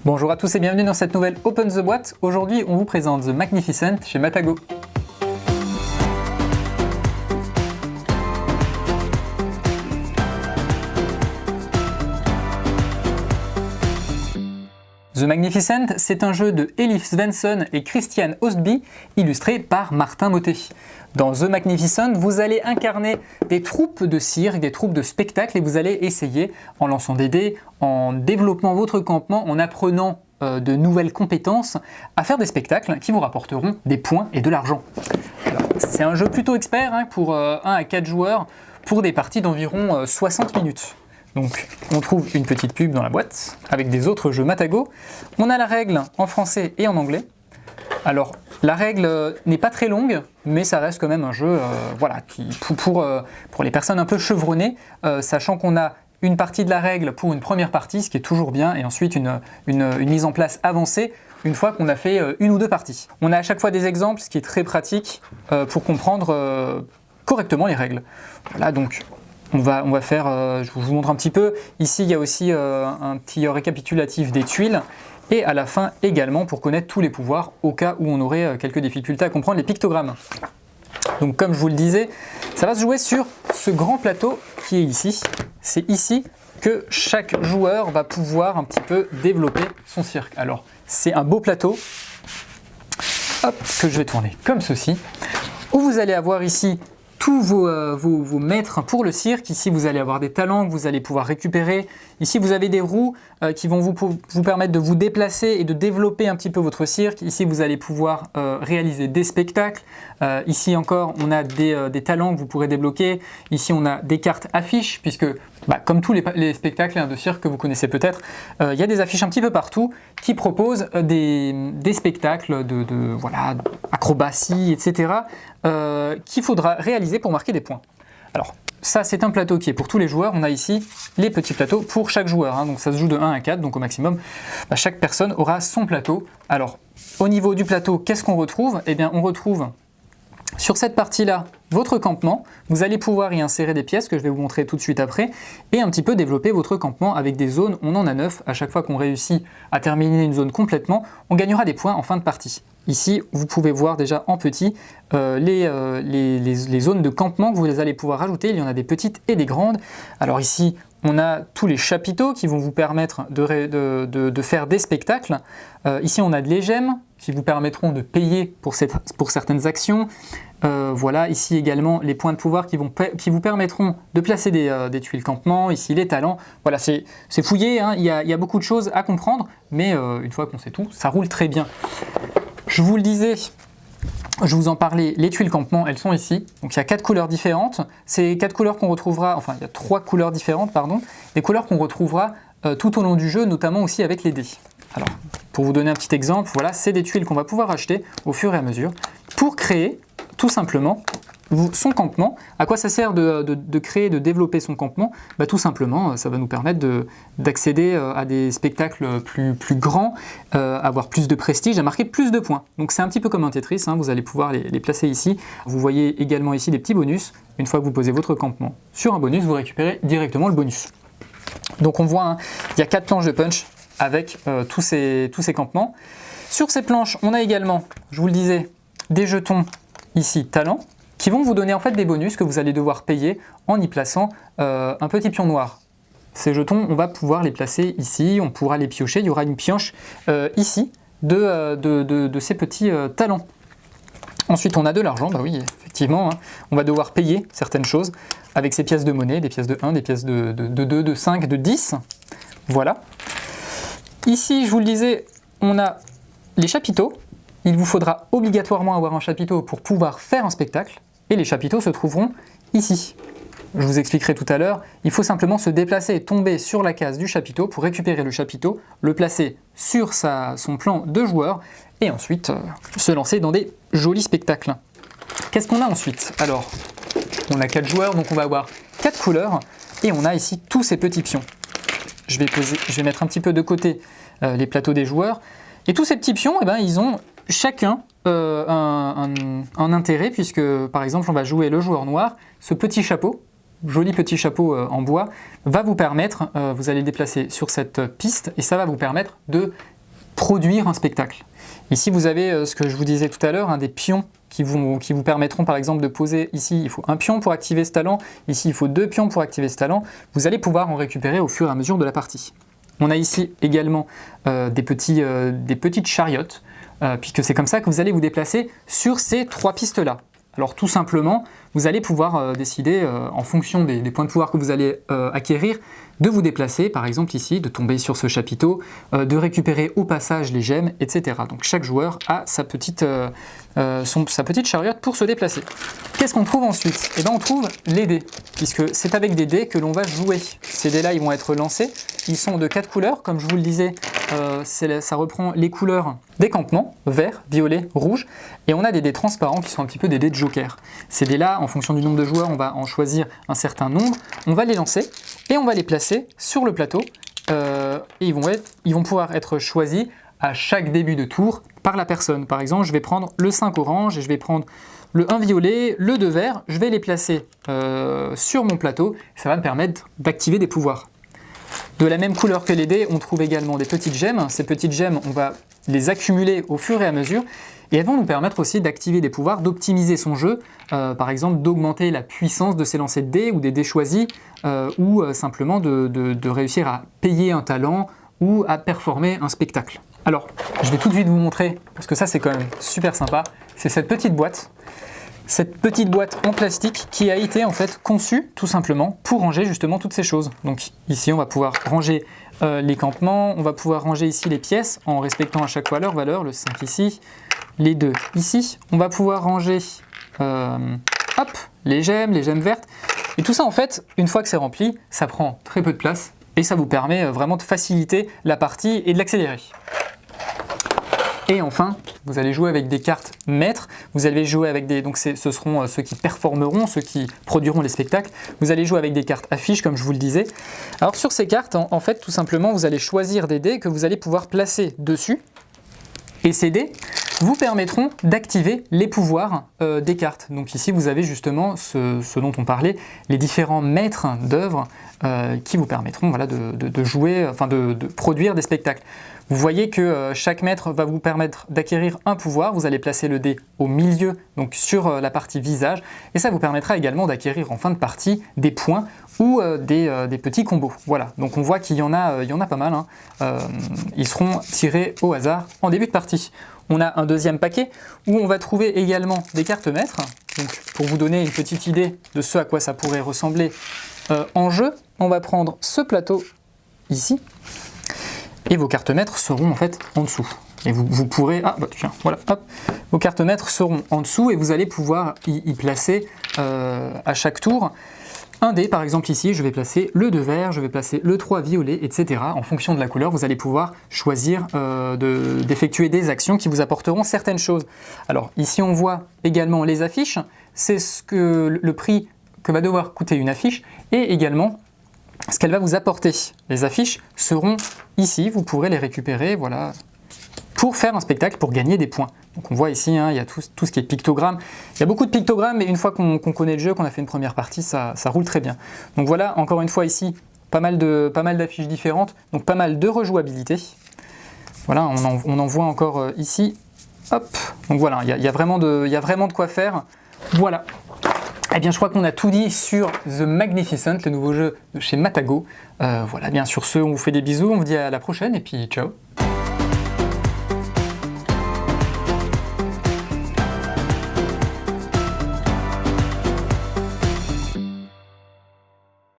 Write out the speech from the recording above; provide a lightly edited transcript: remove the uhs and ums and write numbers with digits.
Bonjour à tous et bienvenue dans cette nouvelle Open the Boîte. Aujourd'hui, on vous présente The Magnificent chez Matago. The Magnificent, c'est un jeu de Elif Svensson et Christian Ostby, illustré par Martin Mottet. Dans The Magnificent, vous allez incarner des troupes de cirque, des troupes de spectacle, et vous allez essayer, en lançant des dés, en développant votre campement, en apprenant de nouvelles compétences, à faire des spectacles qui vous rapporteront des points et de l'argent. C'est un jeu plutôt expert pour 1 à 4 joueurs, pour des parties d'environ 60 minutes. Donc on trouve une petite pub dans la boîte avec des autres jeux Matago. On a la règle en français et en anglais. Alors la règle n'est pas très longue, mais ça reste quand même un jeu pour les personnes un peu chevronnées, sachant qu'on a une partie de la règle pour une première partie, ce qui est toujours bien, et ensuite une mise en place avancée une fois qu'on a fait une ou deux parties. On a à chaque fois des exemples, ce qui est très pratique pour comprendre correctement les règles. Voilà, donc on va faire, je vous montre un petit peu. Ici, il y a aussi un petit récapitulatif des tuiles. Et à la fin également pour connaître tous les pouvoirs au cas où on aurait quelques difficultés à comprendre les pictogrammes. Donc comme je vous le disais, ça va se jouer sur ce grand plateau qui est ici. C'est ici que chaque joueur va pouvoir un petit peu développer son cirque. Alors c'est un beau plateau, hop, que je vais tourner comme ceci, où vous allez avoir ici tous vos maîtres pour le cirque. Ici, vous allez avoir des talents que vous allez pouvoir récupérer. Ici, vous avez des roues qui vont vous permettre de vous déplacer et de développer un petit peu votre cirque. Ici, vous allez pouvoir réaliser des spectacles. Ici encore, on a des talents que vous pourrez débloquer. Ici, on a des cartes affiches, puisque comme tous les spectacles de cirque que vous connaissez peut-être, il y a des affiches un petit peu partout qui proposent des spectacles d'acrobatie, etc. Qu'il faudra réaliser pour marquer des points. Alors ça, c'est un plateau qui est pour tous les joueurs. On a ici les petits plateaux pour chaque joueur, donc ça se joue de 1 à 4, donc au maximum chaque personne aura son plateau. Alors au niveau du plateau, qu'est-ce qu'on retrouve? Eh bien on retrouve sur cette partie-là votre campement. Vous allez pouvoir y insérer des pièces que je vais vous montrer tout de suite après et un petit peu développer votre campement avec des zones. On en a 9. À chaque fois qu'on réussit à terminer une zone complètement, on gagnera des points en fin de partie. Ici, vous pouvez voir déjà en petit les zones de campement que vous allez pouvoir rajouter. Il y en a des petites et des grandes. Alors ici, on a tous les chapiteaux qui vont vous permettre de faire des spectacles. Ici, on a de gemmes qui vous permettront de payer pour certaines actions. Voilà, ici également les points de pouvoir qui vous permettront de placer des tuiles campement. Ici, les talents. Voilà, c'est fouillé, il y a beaucoup de choses à comprendre, mais une fois qu'on sait tout, ça roule très bien. Je vous le disais, je vous en parlais, les tuiles campement, elles sont ici. Donc il y a 4 couleurs différentes. Ces 4 couleurs qu'on retrouvera, enfin il y a 3 couleurs différentes, pardon, des couleurs qu'on retrouvera tout au long du jeu, notamment aussi avec les dés. Alors, pour vous donner un petit exemple, voilà, c'est des tuiles qu'on va pouvoir acheter au fur et à mesure pour créer tout simplement son campement. À quoi ça sert de créer, de développer son campement? Tout simplement, ça va nous permettre d'accéder à des spectacles plus grands, avoir plus de prestige, à marquer plus de points. Donc c'est un petit peu comme un Tetris, vous allez pouvoir les placer ici. Vous voyez également ici des petits bonus. Une fois que vous posez votre campement sur un bonus, vous récupérez directement le bonus. Donc on voit, il y a 4 planches de punch avec tous ces campements. Sur ces planches, on a également, je vous le disais, des jetons ici talents, qui vont vous donner en fait des bonus que vous allez devoir payer en y plaçant un petit pion noir. Ces jetons, on va pouvoir les placer ici, on pourra les piocher, il y aura une pioche ici de ces petits talents. Ensuite, on a de l'argent, oui, effectivement, on va devoir payer certaines choses avec ces pièces de monnaie, des pièces de 1, des pièces de 2, de 5, de 10, voilà. Ici, je vous le disais, on a les chapiteaux. Il vous faudra obligatoirement avoir un chapiteau pour pouvoir faire un spectacle, et les chapiteaux se trouveront ici. Je vous expliquerai tout à l'heure, il faut simplement se déplacer et tomber sur la case du chapiteau pour récupérer le chapiteau, le placer sur son plan de joueur, et ensuite se lancer dans des jolis spectacles. Qu'est-ce qu'on a ensuite? Alors, on a 4 joueurs, donc on va avoir 4 couleurs, et on a ici tous ces petits pions. Je vais mettre un petit peu de côté les plateaux des joueurs, et tous ces petits pions, ils ont chacun un intérêt, puisque par exemple on va jouer le joueur noir. Ce petit chapeau, joli petit chapeau en bois, va vous permettre, vous allez le déplacer sur cette piste, et ça va vous permettre de produire un spectacle. Ici, vous avez ce que je vous disais tout à l'heure, hein, des pions qui vous permettront par exemple de poser ici, il faut un pion pour activer ce talent, ici il faut 2 pions pour activer ce talent. Vous allez pouvoir en récupérer au fur et à mesure de la partie. On a ici également des petites chariotes, puisque c'est comme ça que vous allez vous déplacer sur ces 3 pistes-là. Alors tout simplement, vous allez pouvoir décider, en fonction des points de pouvoir que vous allez acquérir, de vous déplacer, par exemple ici, de tomber sur ce chapiteau, de récupérer au passage les gemmes, etc. Donc chaque joueur a sa petite chariote pour se déplacer. Qu'est-ce qu'on trouve ensuite? Eh bien on trouve les dés, puisque c'est avec des dés que l'on va jouer. Ces dés-là, ils vont être lancés. Ils sont de 4 couleurs, comme je vous le disais, ça reprend les couleurs des campements, vert, violet, rouge, et on a des dés transparents qui sont un petit peu des dés de joker. Ces dés-là, en fonction du nombre de joueurs, on va en choisir un certain nombre, on va les lancer, et on va les placer sur le plateau, et ils vont pouvoir être choisis à chaque début de tour par la personne. Par exemple, je vais prendre le 5 orange, et je vais prendre le 1 violet, le 2 vert, je vais les placer sur mon plateau, ça va me permettre d'activer des pouvoirs. De la même couleur que les dés, on trouve également des petites gemmes. Ces petites gemmes, on va les accumuler au fur et à mesure et elles vont nous permettre aussi d'activer des pouvoirs, d'optimiser son jeu, par exemple d'augmenter la puissance de ses lancers de dés ou des dés choisis, ou simplement de réussir à payer un talent ou à performer un spectacle. Alors, je vais tout de suite vous montrer, parce que ça c'est quand même super sympa, c'est cette petite boîte. Cette petite boîte en plastique qui a été en fait conçue tout simplement pour ranger justement toutes ces choses. Donc ici on va pouvoir ranger les campements, on va pouvoir ranger ici les pièces en respectant à chaque fois leur valeur, le 5 ici, les 2 ici. On va pouvoir ranger les gemmes vertes. Et tout ça en fait, une fois que c'est rempli, ça prend très peu de place et ça vous permet vraiment de faciliter la partie et de l'accélérer. Et enfin, vous allez jouer avec des cartes maîtres, vous allez jouer avec des... Donc ce seront ceux qui performeront, ceux qui produiront les spectacles. Vous allez jouer avec des cartes affiches, comme je vous le disais. Alors sur ces cartes, en fait, tout simplement, vous allez choisir des dés que vous allez pouvoir placer dessus. Et ces dés vous permettront d'activer les pouvoirs des cartes. Donc ici, vous avez justement ce dont on parlait, les différents maîtres d'œuvre qui vous permettront voilà, de jouer, enfin de produire des spectacles. Vous voyez que chaque maître va vous permettre d'acquérir un pouvoir. Vous allez placer le dé au milieu, donc sur la partie visage, et ça vous permettra également d'acquérir en fin de partie des points ou des petits combos. Voilà, donc on voit qu'il y en a pas mal. Hein. Ils seront tirés au hasard en début de partie. On a un deuxième paquet où on va trouver également des cartes maîtres. Donc pour vous donner une petite idée de ce à quoi ça pourrait ressembler en jeu, on va prendre ce plateau ici. Et vos cartes maîtres seront en fait en dessous. Et vous pourrez... Ah bah tiens, voilà, hop. Vos cartes maîtres seront en dessous et vous allez pouvoir y placer à chaque tour un dé. Par exemple ici, je vais placer le 2 vert, je vais placer le 3 violet, etc. En fonction de la couleur, vous allez pouvoir choisir d'effectuer des actions qui vous apporteront certaines choses. Alors ici, on voit également les affiches. C'est le prix que va devoir coûter une affiche et également ce qu'elle va vous apporter. Les affiches seront ici, vous pourrez les récupérer, voilà, pour faire un spectacle, pour gagner des points. Donc on voit ici, hein, il y a tout ce qui est pictogramme. Il y a beaucoup de pictogrammes, mais une fois qu'on connaît le jeu, qu'on a fait une première partie, ça roule très bien. Donc voilà, encore une fois ici, pas mal d'affiches différentes, donc pas mal de rejouabilité. Voilà, on en voit encore ici. Hop, donc voilà, il y a vraiment de quoi faire. Voilà. Eh bien, je crois qu'on a tout dit sur The Magnificent, le nouveau jeu de chez Matagot. Voilà, bien sur ce, on vous fait des bisous, on vous dit à la prochaine et puis ciao.